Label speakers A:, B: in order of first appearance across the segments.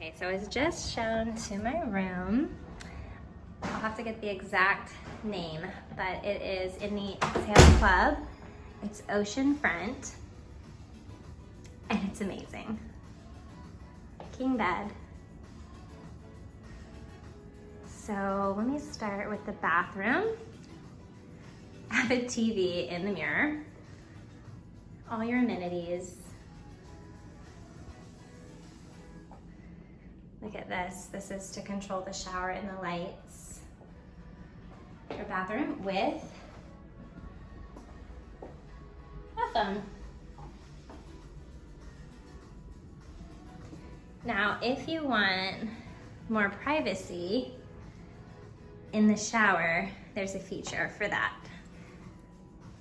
A: Okay, so I was just shown to my room. I'll have to get the exact name, but it is in the Xhale Club. It's oceanfront, and it's amazing. King bed. So let me start with the bathroom. I have a TV in the mirror. All your amenities. Look at this. This is to control the shower and the lights. Your bathroom with a phone. Now, if you want more privacy in the shower, there's a feature for that.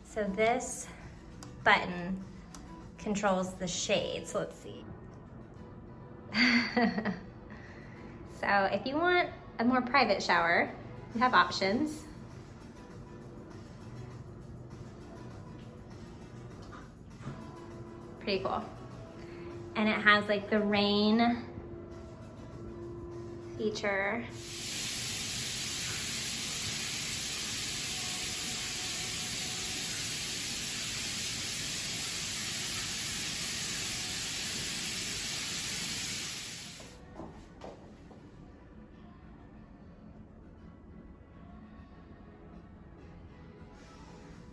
A: So this button controls the shades. Let's see. So if you want a more private shower, you have options. Pretty cool. And it has like the rain feature.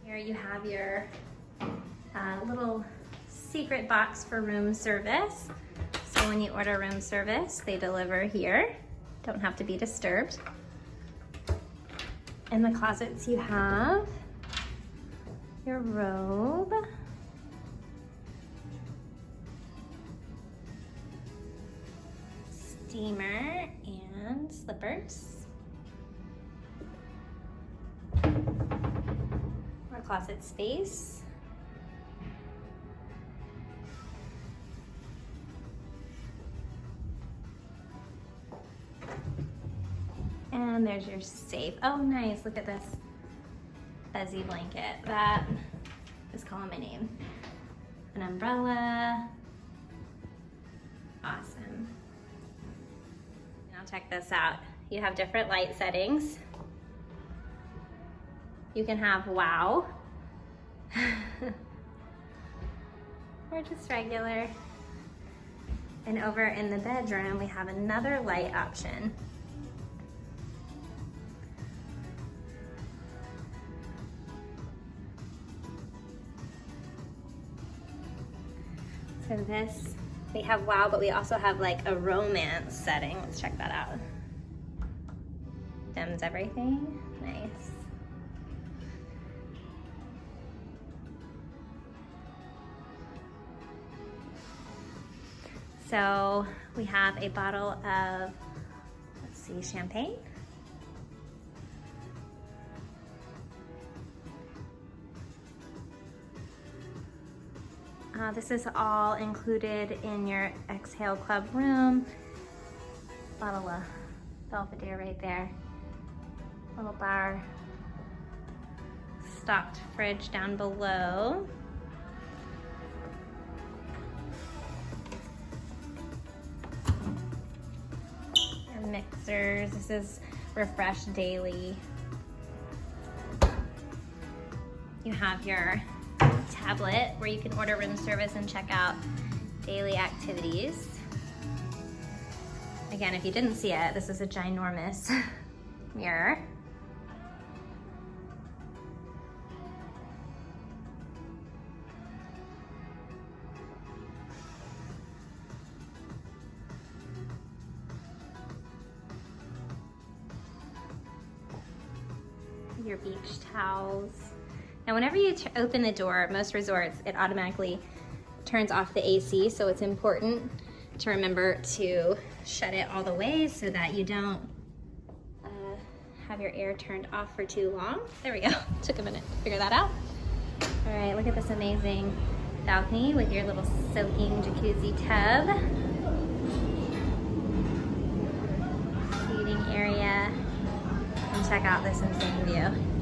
A: Here you have your little secret box for room service. So when you order room service, they deliver here. Don't have to be disturbed. In the closets you have your robe. Steamer and slippers. More closet space. And there's your safe. Oh, nice. Look at this fuzzy blanket. That is calling my name. An umbrella. Awesome. Now check this out. You have different light settings. You can have wow. Or just regular. And over in the bedroom, we have another light option. So this, we have wow, but we also have like a romance setting. Let's check that out. Dims everything, nice. So we have a bottle of, let's see, champagne. This is all included in your Xhale Club room. Bottle of Belvedere right there. Little bar. Stocked fridge down below. Your mixers. This is Refresh Daily. You have your tablet where you can order room service and check out daily activities. Again, if you didn't see it, this is a ginormous mirror. Your beach towels. Now, whenever you open the door, most resorts, it automatically turns off the AC, so it's important to remember to shut it all the way so that you don't have your air turned off for too long. There we go. Took a minute to figure that out. All right, look at this amazing balcony with your little soaking jacuzzi tub. Seating area. And check out this insane view.